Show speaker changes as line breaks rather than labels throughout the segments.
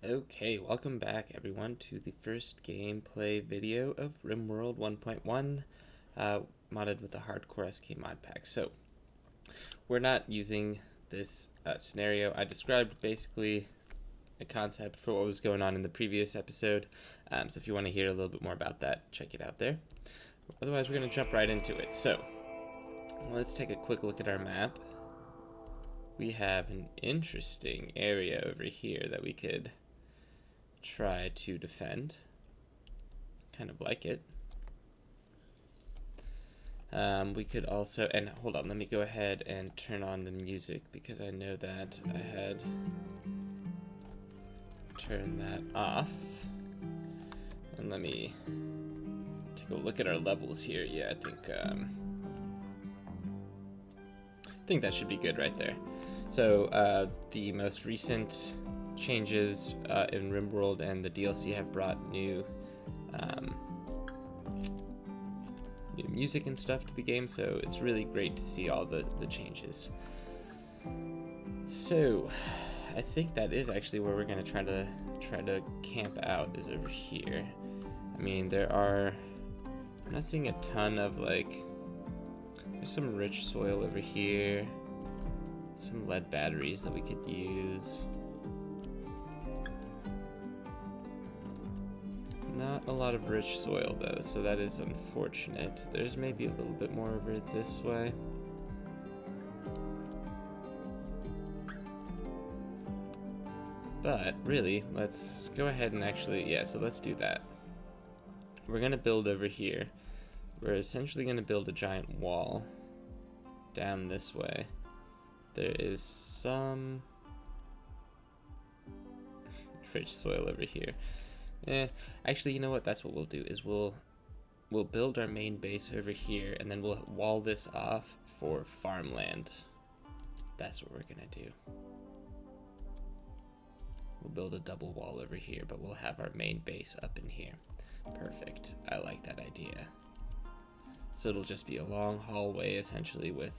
Okay, welcome back everyone to the first gameplay video of RimWorld 1.1, modded with the Hardcore SK mod pack. So, we're not using this scenario. I described basically a concept for what was going on in the previous episode, so if you want to hear a little bit more about that, check it out there. Otherwise, we're going to jump right into it. So, let's take a quick look at our map. We have an interesting area over here that we could try to defend. Kind of like it. We could also, and hold on, let me go ahead and turn on the music because I know that I had turned that off. And let me take a look at our levels here. Yeah, I think that should be good right there. So the most recent changes in RimWorld and the DLC have brought new new music and stuff to the game, so it's really great to see all the changes. So I think that is actually where we're gonna try to camp out, is over here. I mean, I'm not seeing a ton of there's some rich soil over here, some lead batteries that we could use. Not a lot of rich soil though, so that is unfortunate. There's maybe a little bit more over this way. But really, let's go ahead and so let's do that. We're gonna build over here. We're essentially gonna build a giant wall down this way. There is some rich soil over here. Actually, you know what? That's what we'll do, is we'll build our main base over here, and then we'll wall this off for farmland. That's what we're gonna do. We'll build a double wall over here, but we'll have our main base up in here. Perfect. I like that idea. So it'll just be a long hallway, essentially, with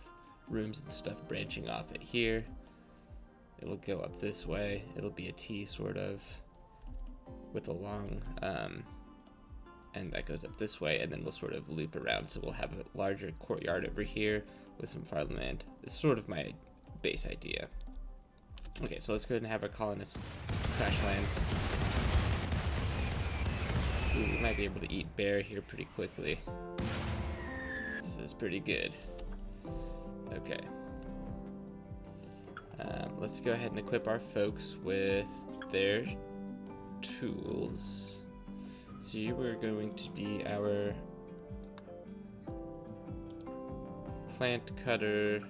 rooms and stuff branching off at here. It'll go up this way. It'll be a T, sort of, with a long and that goes up this way, and then we'll sort of loop around, so we'll have a larger courtyard over here with some farmland. This is sort of my base idea. Okay, so let's go ahead and have our colonists crash land. Ooh, we might be able to eat bear here pretty quickly. This is pretty good. Okay, let's go ahead and equip our folks with their tools. So you were going to be our plant cutter.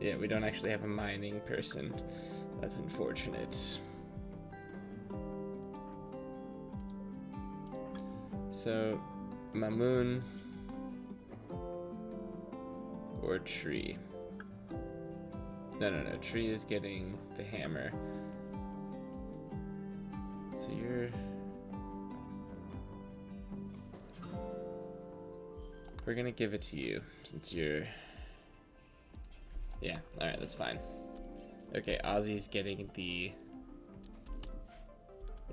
Yeah, we don't actually have a mining person. That's unfortunate. So, Mamoon or Tree? No, Tree is getting the hammer. So we're gonna give it to you, since you're... Yeah, alright, that's fine. Okay, Ozzy's getting the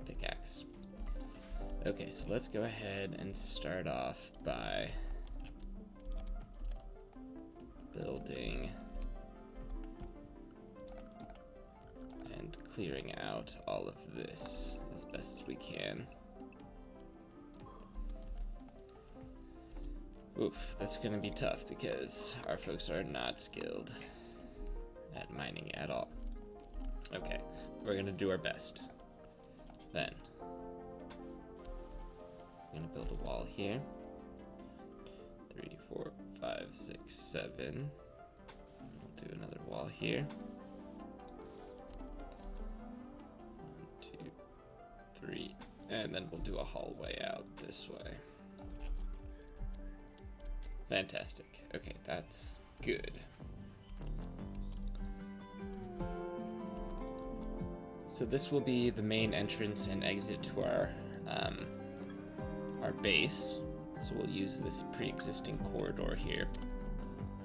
pickaxe. Okay, so let's go ahead and start off by building and clearing out all of this as best as we can. Oof, that's gonna be tough because our folks are not skilled at mining at all. Okay, we're gonna do our best. Then, I'm gonna build a wall here. 3, 4, 5, 6, 7. We'll do another wall here. 1, 2, 3, and then we'll do a hallway out this way. Fantastic. Okay, that's good. So this will be the main entrance and exit to our base. So we'll use this pre-existing corridor here.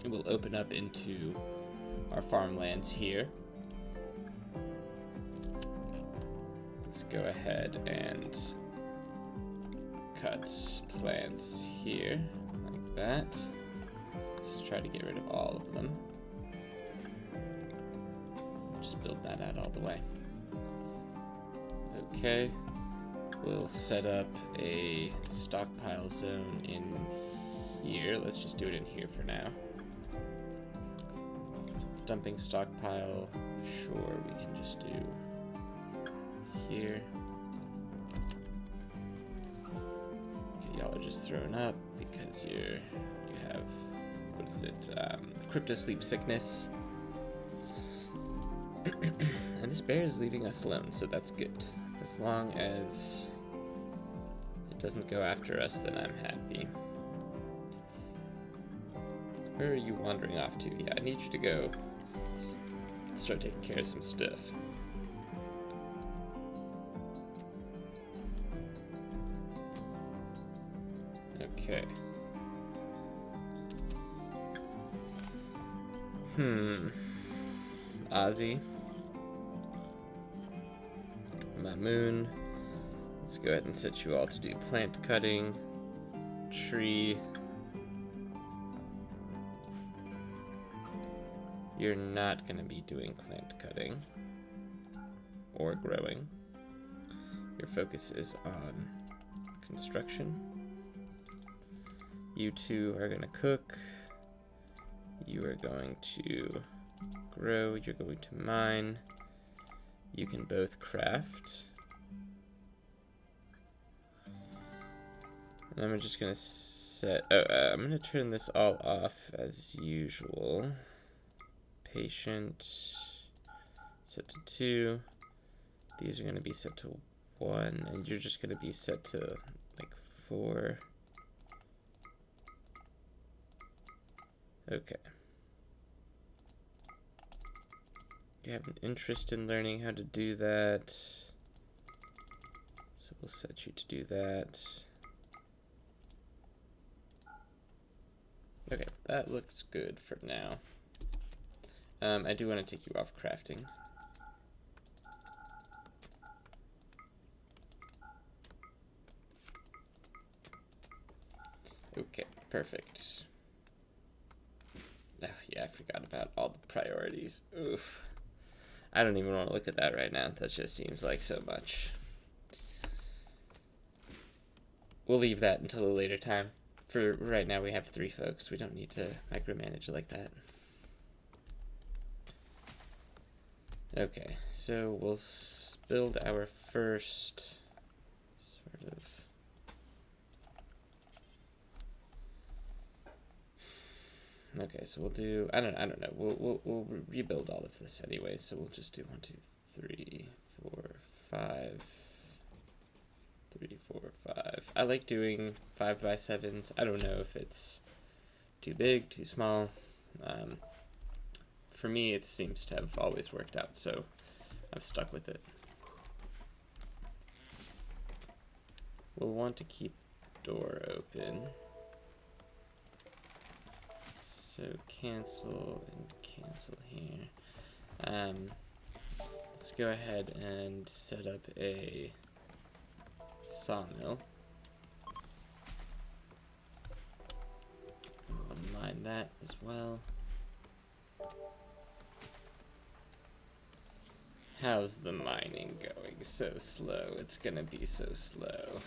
it will open up into our farmlands here. Let's go ahead and cut plants here, like that. Just try to get rid of all of them. Just build that out all the way. Okay, we'll set up a stockpile zone in here. Let's just do it in here for now. Dumping stockpile, sure, we can just do here. Okay, y'all are just thrown up because you have, what is it, crypto sleep sickness. And this bear is leaving us alone, so that's good. As long as it doesn't go after us, then I'm happy. Where are you wandering off to? Yeah, I need you to go start taking care of some stuff. Okay. Ozzy. Mamoon. Let's go ahead and set you all to do plant cutting. Tree. You're not going to be doing plant cutting or growing. Your focus is on construction. You two are going to cook. You are going to grow. You're going to mine. You can both craft. And I'm just going to set... I'm going to turn this all off as usual. Patient. Set to 2. These are going to be set to 1. And you're just going to be set to like 4. Okay. You have an interest in learning how to do that. So we'll set you to do that. Okay, that looks good for now. I do want to take you off crafting. Okay, perfect. Oh, yeah, I forgot about all the priorities. Oof. I don't even want to look at that right now. That just seems like so much. We'll leave that until a later time. For right now, we have 3 folks. We don't need to micromanage like that. Okay, so we'll build our first sort of... Okay, so we'll do, I don't know, we'll rebuild all of this anyway, so we'll just do 1, 2, 3, 4, 5, 3, 4, 5. I like doing 5x7s. I don't know if it's too big, too small. For me, it seems to have always worked out, so I've stuck with it. We'll want to keep door open. So cancel and cancel here. Let's go ahead and set up a sawmill. I'll mine that as well. How's the mining going? So slow. It's gonna be so slow.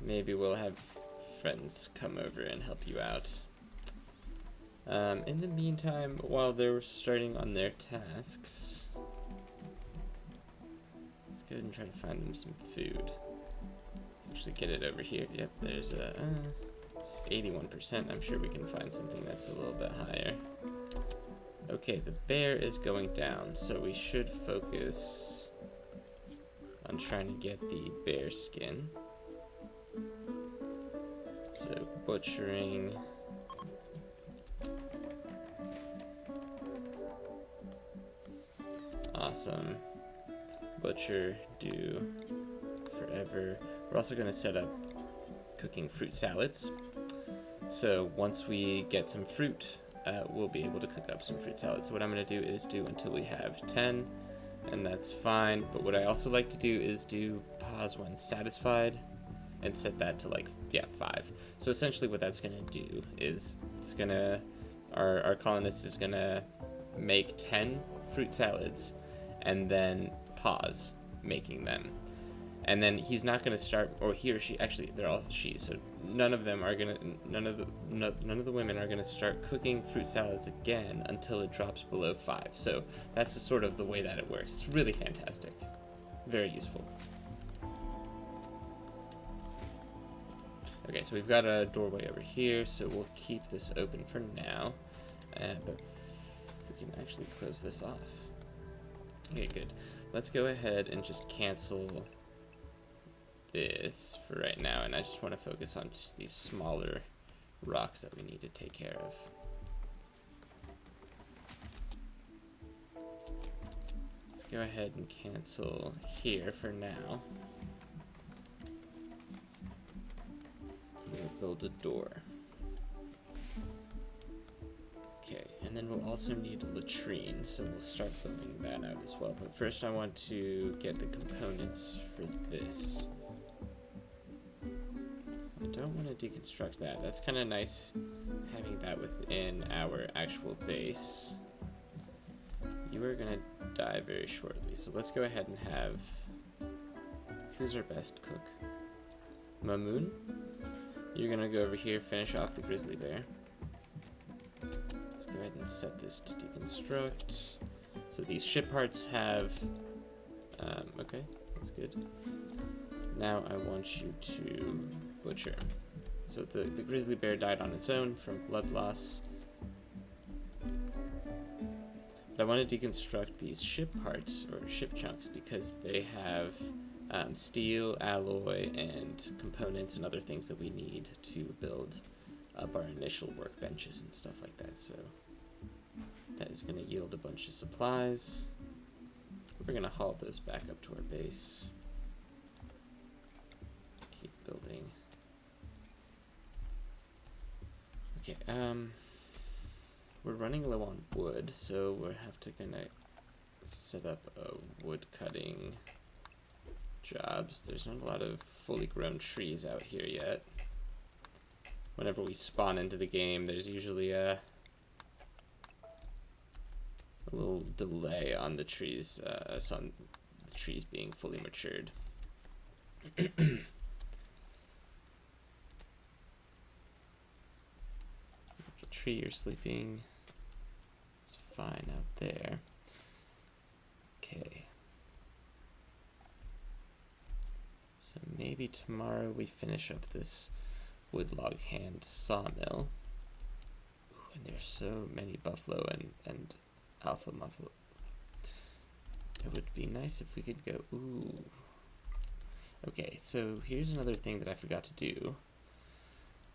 Maybe we'll have friends come over and help you out. In the meantime, while they're starting on their tasks, let's go ahead and try to find them some food. Actually get it over here. Yep, there's a it's 81%. I'm sure we can find something that's a little bit higher. Okay, the bear is going down, so we should focus on trying to get the bear skin. So butchering. Awesome. Butcher, do forever. We're also going to set up cooking fruit salads. So once we get some fruit, we'll be able to cook up some fruit salad. So what I'm going to do is do until we have 10, and that's fine. But what I also like to do is do pause when satisfied and set that to like, 5. So essentially what that's going to do is it's going to, our colonist is going to make 10 fruit salads and then pause making them. And then he's not going to start, or he or she, actually they're all she, so none of the women are going to start cooking fruit salads again until it drops below 5. So that's the sort of the way that it works. It's really fantastic, very useful. Okay, so we've got a doorway over here, so we'll keep this open for now, but we can actually close this off. Okay, good. Let's go ahead and just cancel this for right now, and I just want to focus on just these smaller rocks that we need to take care of. Let's go ahead and cancel here for now. We'll build a door. Okay, and then we'll also need a latrine, so we'll start building that out as well. But first I want to get the components for this. So I don't want to deconstruct that. That's kind of nice having that within our actual base. You are going to die very shortly, so let's go ahead and have... Who's our best cook? Mamoon? You're going to go over here, finish off the grizzly bear. Let's go ahead and set this to deconstruct. So these ship parts have... okay, that's good. Now I want you to butcher. So the grizzly bear died on its own from blood loss. But I want to deconstruct these ship parts, or ship chunks, because they have steel, alloy, and components and other things that we need to build up our initial workbenches and stuff like that. So that is going to yield a bunch of supplies. We're going to haul those back up to our base. Keep building. Okay, we're running low on wood, so we'll have to kind of set up a wood cutting jobs. There's not a lot of fully grown trees out here yet. Whenever we spawn into the game, there's usually a little delay on the trees, on the trees being fully matured. The tree you're sleeping is fine out there. Okay. So maybe tomorrow we finish up this woodlog hand sawmill. Ooh, and there's so many buffalo and alpha muffalo. It would be nice if we could go, ooh. Okay, so here's another thing that I forgot to do,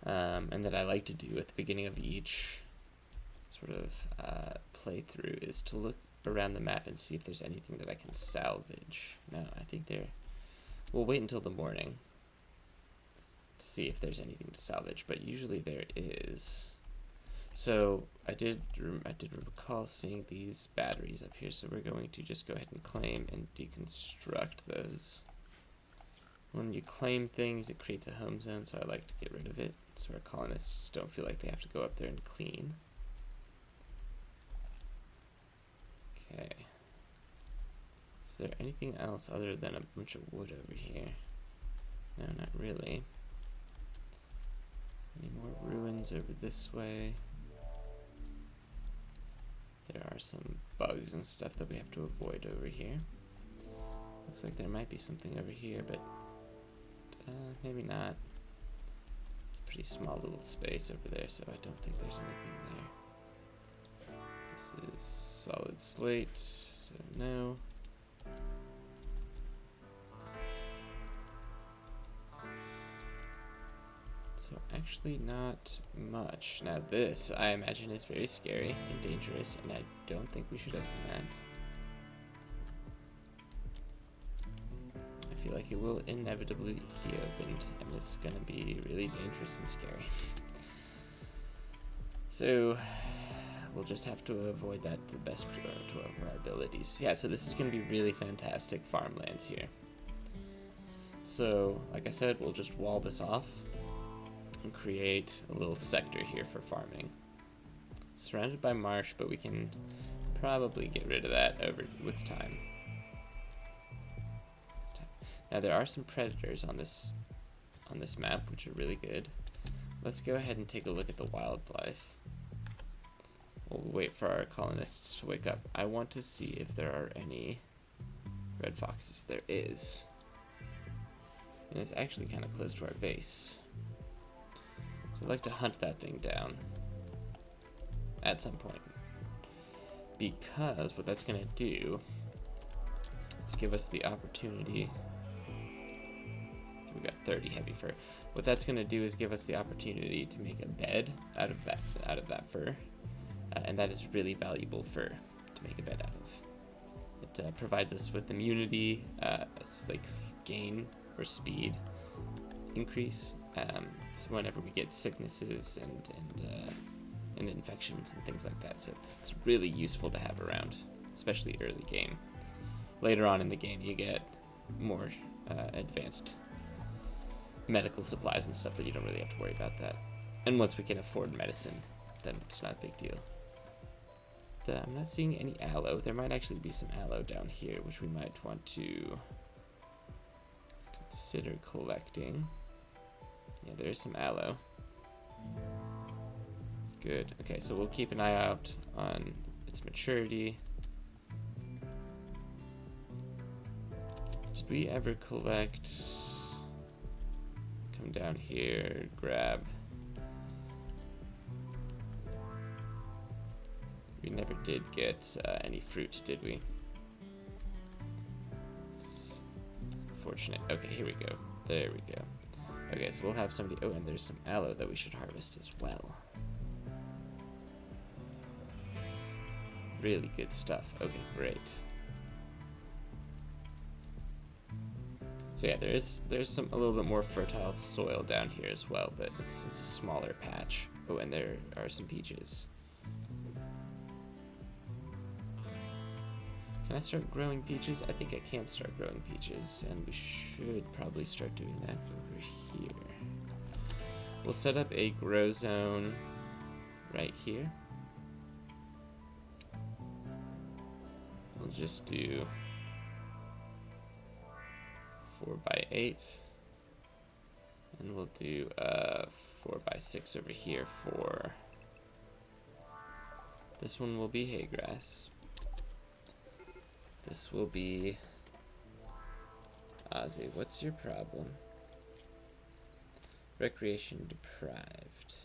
and that I like to do at the beginning of each sort of playthrough, is to look around the map and see if there's anything that I can salvage. No, I think we'll wait until the morning to see if there's anything to salvage, but usually there is. So I did recall seeing these batteries up here, so we're going to just go ahead and claim and deconstruct those. When you claim things, it creates a home zone, so I like to get rid of it, so our colonists don't feel like they have to go up there and clean. Okay. Is there anything else other than a bunch of wood over here? No, not really. Any more ruins over this way? There are some bugs and stuff that we have to avoid over here. Looks like there might be something over here, but maybe not. It's a pretty small little space over there, so I don't think there's anything there. This is solid slate, so no. So actually not much. Now this, I imagine, is very scary and dangerous, and I don't think we should open that. I feel like it will inevitably be opened, and it's going to be really dangerous and scary. So we'll just have to avoid that to the best of our abilities. Yeah, so this is going to be really fantastic farmlands here. So, like I said, we'll just wall this off and create a little sector here for farming. It's surrounded by marsh, but we can probably get rid of that with time. Now there are some predators on this map, which are really good. Let's go ahead and take a look at the wildlife. We'll wait for our colonists to wake up. I want to see if there are any red foxes. There is. And it's actually kind of close to our base. So I'd like to hunt that thing down at some point. Because what that's going to do is give us the opportunity. We got 30 heavy fur. What that's going to do is give us the opportunity to make a bed out of that fur. And that is really valuable fur to make a bed out of. It provides us with immunity, like gain or speed increase. So whenever we get sicknesses and infections and things like that, so it's really useful to have around, especially early game. Later on in the game, you get more advanced medical supplies and stuff that you don't really have to worry about that. And once we can afford medicine, then it's not a big deal. I'm not seeing any aloe. There might actually be some aloe down here, which we might want to consider collecting. Yeah, there's some aloe. Good. Okay, so we'll keep an eye out on its maturity. Did we ever collect... Come down here, grab... We never did get any fruit, did we? It's unfortunate. Okay, here we go. There we go. Okay, so we'll have somebody... Oh, and there's some aloe that we should harvest as well. Really good stuff. Okay, great. So yeah, there's a little bit more fertile soil down here as well, but it's a smaller patch. Oh, and there are some peaches. Can I start growing peaches? I think I can start growing peaches, and we should probably start doing that over here. We'll set up a grow zone right here. We'll just do 4x8, and we'll do 4x6 over here for this one. Will be hay grass. This will be Ozzy. What's your problem? Recreation deprived.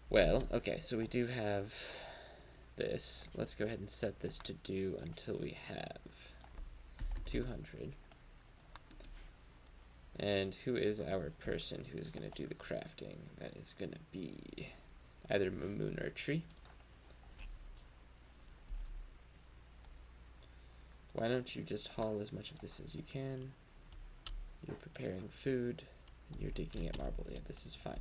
Well, okay, so we do have this. Let's go ahead and set this to do until we have 200. And who is our person who is going to do the crafting? That is going to be either Mamoon or Tree. Why don't you just haul as much of this as you can? You're preparing food, and you're digging at marble. Yeah, this is fine.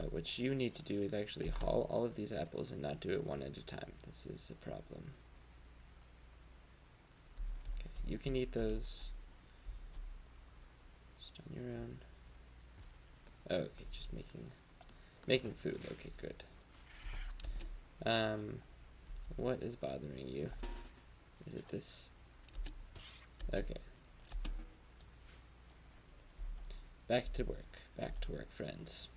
What you need to do is actually haul all of these apples and not do it one at a time. This is a problem. Okay, you can eat those just on your own. Okay, just making food. Okay, good. What is bothering you? Is it this? Okay. Back to work, friends.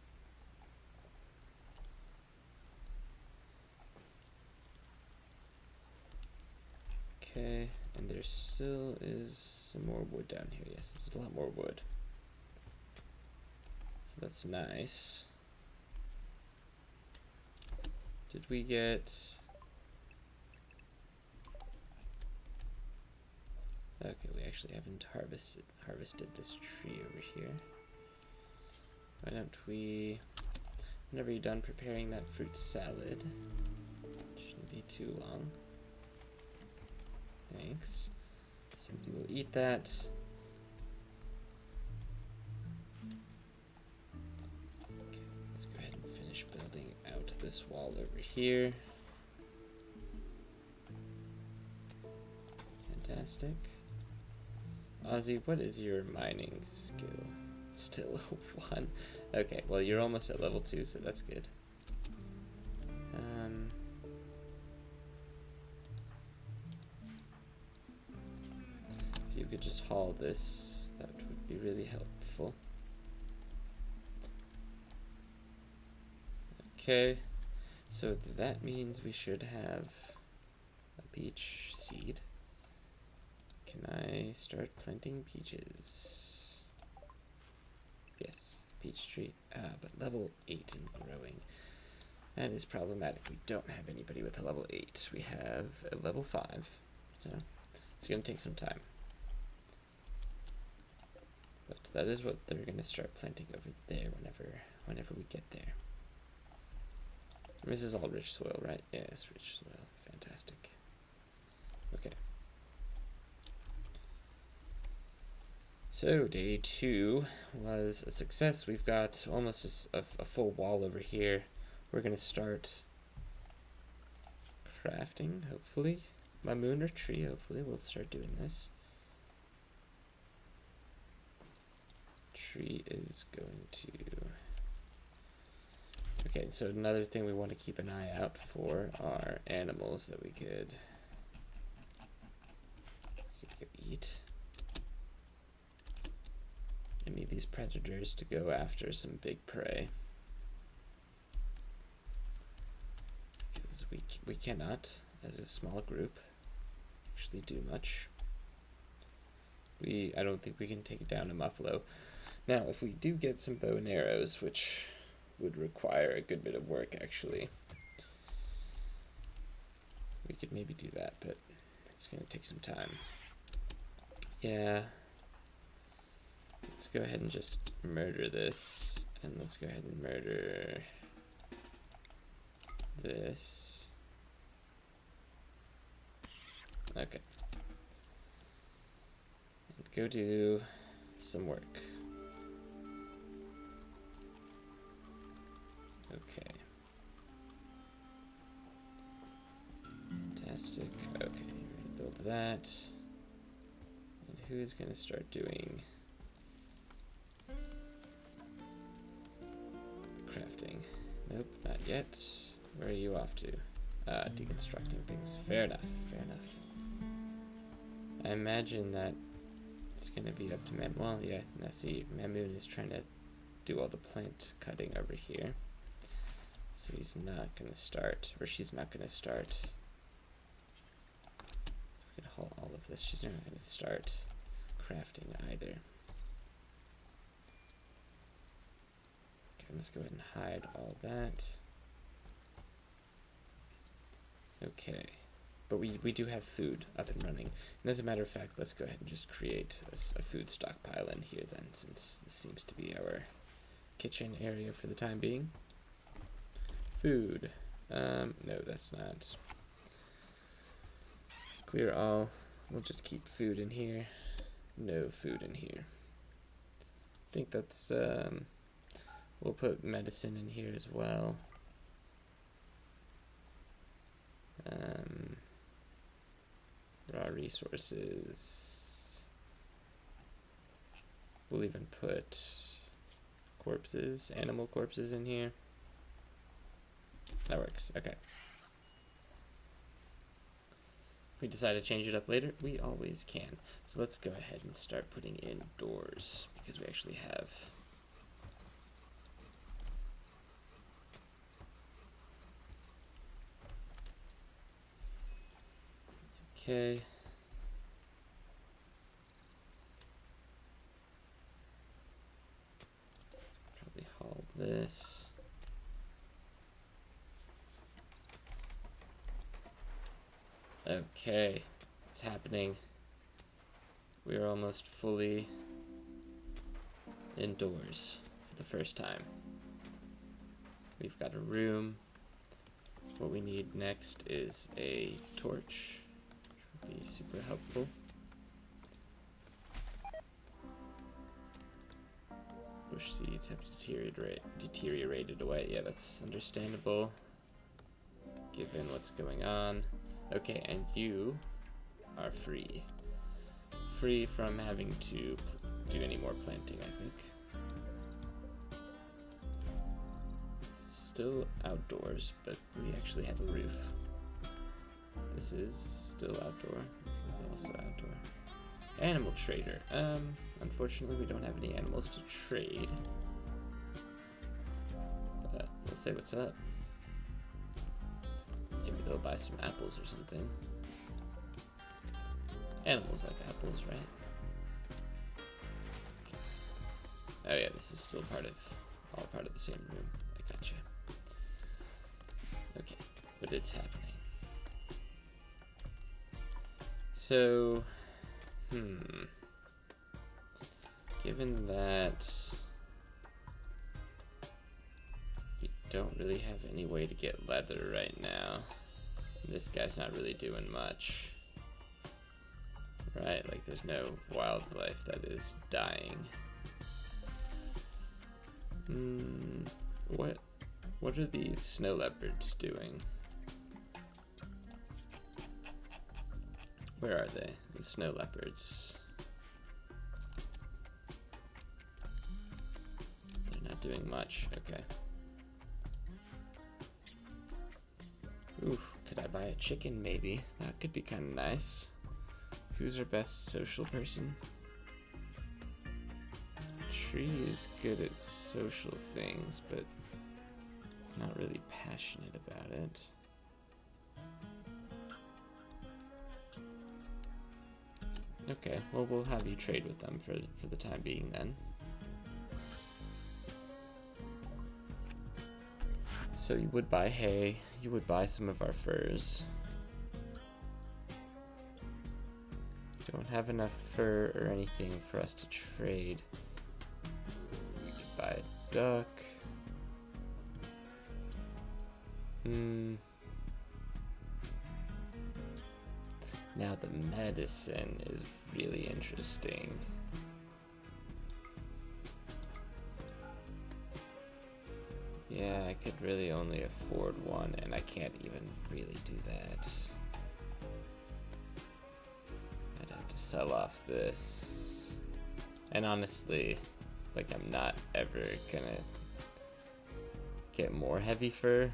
Okay, and there still is some more wood down here. Yes, there's a lot more wood. So that's nice. Did we get... Okay, we actually haven't harvested this tree over here. Why don't we... Whenever you're done preparing that fruit salad, too long. Thanks. Somebody will eat that. Okay, let's go ahead and finish building out this wall over here. Fantastic. Ozzy, what is your mining skill? Still 1. Okay, well you're almost at level 2, so that's good. If you could just haul this, that would be really helpful. Okay, so that means we should have a peach seed. Can I start planting peaches? Yes, peach tree, but level 8 and growing. That is problematic. We don't have anybody with a level 8. We have a level 5, so it's going to take some time. But that is what they're going to start planting over there whenever we get there. This is all rich soil, right? Yes, rich soil. Fantastic. Okay. So day 2 was a success. We've got almost a full wall over here. We're going to start crafting, hopefully. My moon or tree, hopefully. We'll start doing this. Tree is going to... Okay, so another thing we want to keep an eye out for are animals that we could go eat. I need these predators to go after some big prey. Because we cannot, as a small group, actually do much. I don't think we can take down a muffalo. Now, if we do get some bow and arrows, which would require a good bit of work, actually, we could maybe do that, but it's going to take some time. Yeah. Let's go ahead and just murder this, and let's go ahead and murder this. Okay. And go do some work. Okay. Fantastic. Okay, we're gonna build that. And who's gonna start doing crafting? Nope, not yet. Where are you off to? Deconstructing things. Fair enough, fair enough. I imagine that it's gonna be up to Mam. Well, yeah, now see, Mamoon is trying to do all the plant cutting over here. So he's not gonna start, or she's not gonna start. We can haul all of this. She's not gonna start crafting either. Okay, let's go ahead and hide all that. Okay, but we do have food up and running. And as a matter of fact, let's go ahead and just create a food stockpile in here then, since this seems to be our kitchen area for the time being. Food. No, that's not. Clear all. We'll just keep food in here. No food in here. I think that's, we'll put medicine in here as well. Raw resources. We'll even put corpses, animal corpses in here. That works. Okay. If we decide to change it up later, we always can. So let's go ahead and start putting in doors, because we actually have okay. Probably haul this. Okay, it's happening. We are almost fully indoors for the first time. We've got a room. what we need next is a torch, which would be super helpful. Bush seeds have deteriorated away. Yeah, that's understandable, given what's going on. Okay, and you are free. Free from having to do any more planting, I think. Still outdoors, but we actually have a roof. This is still outdoor. This is also outdoor. Animal trader. Unfortunately, we don't have any animals to trade. But we'll say what's up. Maybe they'll buy some apples or something. Animals like apples, right? Okay. Oh yeah, this is still all part of the same room. I gotcha. Okay, but it's happening. So, given that we don't really have any way to get leather right now, this guy's not really doing much, right? Like, there's no wildlife that is dying. What are these snow leopards doing? Where are they? The snow leopards. They're not doing much. Okay. Ooh, could I buy a chicken maybe? That could be kind of nice. Who's our best social person? Tree is good at social things, but not really passionate about it. Okay, well, we'll have you trade with them for the time being then. So you would buy hay, you would buy some of our furs. Don't have enough fur or anything for us to trade. We could buy a duck. Now the medicine is really interesting. Yeah, I could really only afford one, and I can't even really do that. I'd have to sell off this. And honestly, like, I'm not ever gonna get more heavy fur.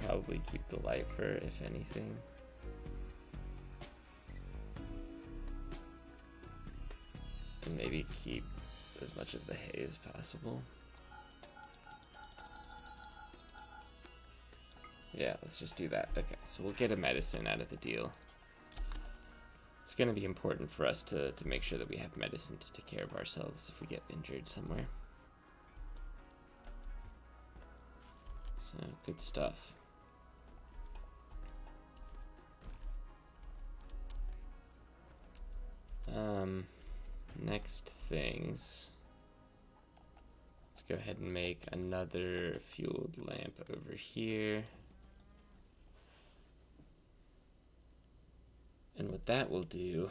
Probably keep the light fur, if anything. And maybe keep as much of the hay as possible. Yeah, let's just do that. Okay, so we'll get a medicine out of the deal. It's going to be important for us to make sure that we have medicine to take care of ourselves if we get injured somewhere. So, good stuff. Next things. Let's go ahead and make another fueled lamp over here. And what that will do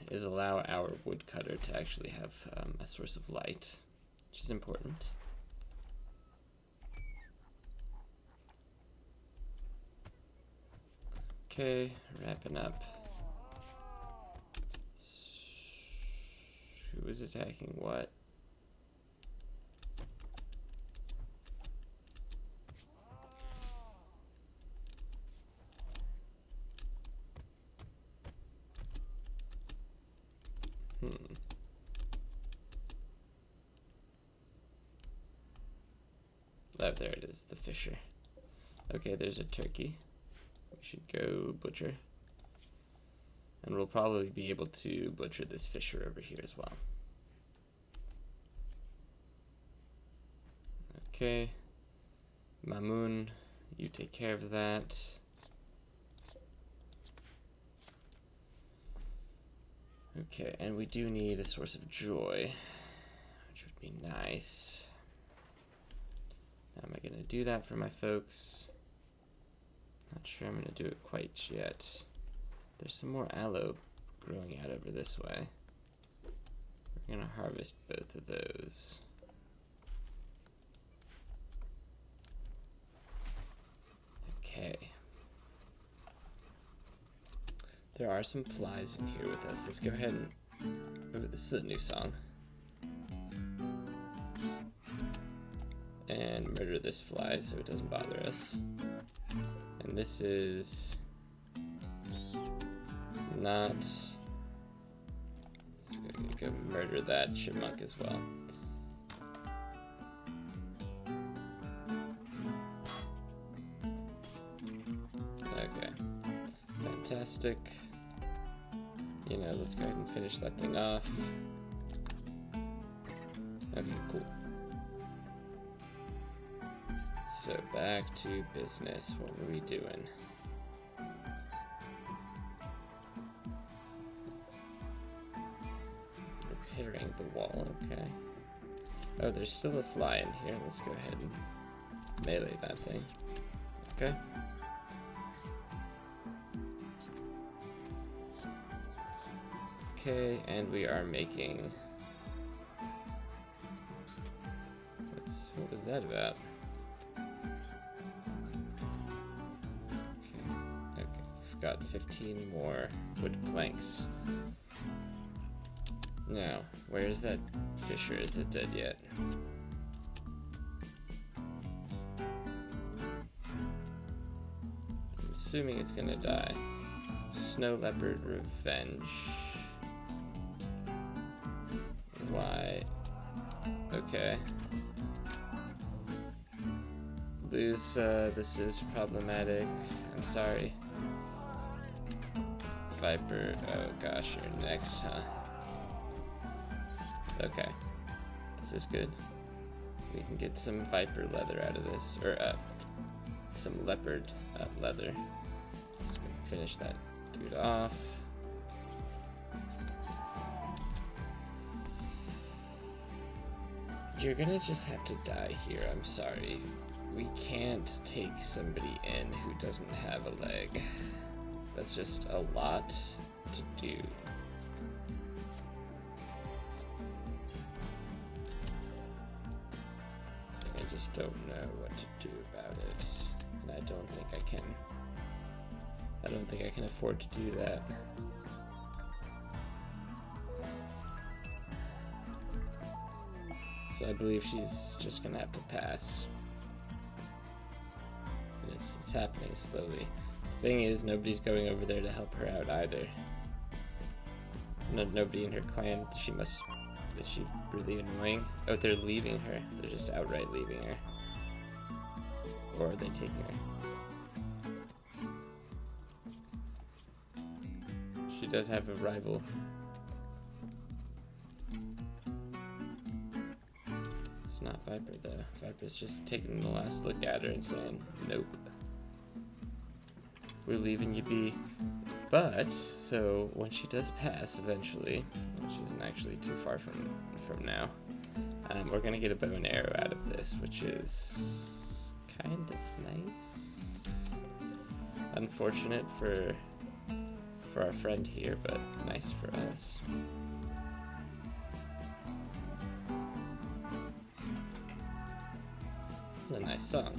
is allow our woodcutter to actually have a source of light, which is important. Okay, wrapping up. Who is attacking what? Oh, there it is, the fisher. Okay, there's a turkey. We should go butcher. And we'll probably be able to butcher this fisher over here as well. Okay. Mamoon, you take care of that. Okay, and we do need a source of joy, which would be nice. Am I going to do that for my folks? Not sure I'm going to do it quite yet. There's some more aloe growing out over this way. We're going to harvest both of those. Okay. There are some flies in here with us. Let's go ahead and... Oh, this is a new song. And murder this fly so it doesn't bother us. And this is... not... Let's go murder that chipmunk as well. Okay. Fantastic. You know, let's go ahead and finish that thing off. Okay, cool. So back to business. What were we doing? Repairing the wall, okay. Oh, there's still a fly in here. Let's go ahead and melee that thing. Okay. Okay, and we are making... What was that about? Okay, we've got 15 more wood planks. Now, where's that fisher? Is it dead yet? I'm assuming it's gonna die. Snow leopard revenge. Why? Okay. Lose, this is problematic. I'm sorry. Viper, oh gosh, you're next, huh? Okay. This is good. We can get some viper leather out of this, or some leopard leather. Let's finish that dude off. You're gonna just have to die here, I'm sorry. We can't take somebody in who doesn't have a leg. That's just a lot to do. I just don't know what to do about it. And I don't think I can. I don't think I can afford to do that. So I believe she's just gonna have to pass. And it's happening slowly. The thing is, nobody's going over there to help her out either. Nobody in her clan. Is she really annoying? Oh, they're leaving her. They're just outright leaving her. Or are they taking her? She does have a rival. It's not Viper though. Viper's just taking the last look at her and saying, nope. We're leaving you be. But, so when she does pass eventually, which isn't actually too far from now, we're gonna get a bow and arrow out of this, which is kind of nice. Unfortunate for our friend here, but nice for us. It's a nice song.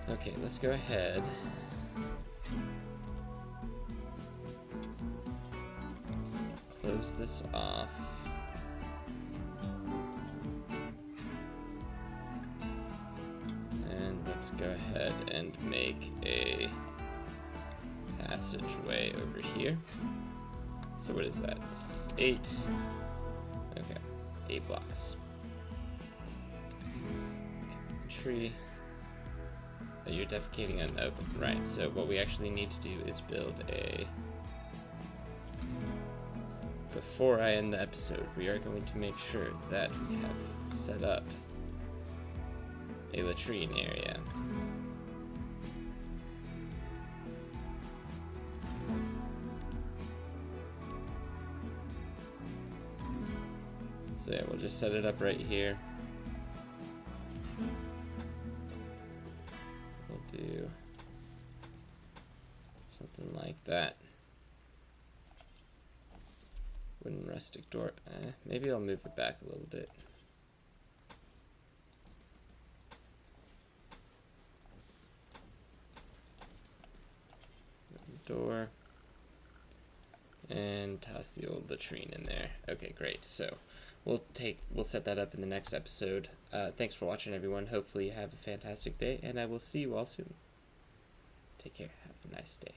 Okay, let's go ahead. Close this off. And let's go ahead and make a passageway over here. So what is that? It's 8. Okay, 8 blocks. Okay, tree. Oh, you're defecating on the open. Right, so what we actually need to do is build a... Before I end the episode, we are going to make sure that we have set up a latrine area. So yeah, we'll just set it up right here. do something like that. Wooden rustic door. Maybe I'll move it back a little bit. Wooden door. And toss the old latrine in there. Okay, great. So we'll set that up in the next episode. Thanks for watching, everyone. Hopefully you have a fantastic day, and I will see you all soon. Take care. Have a nice day.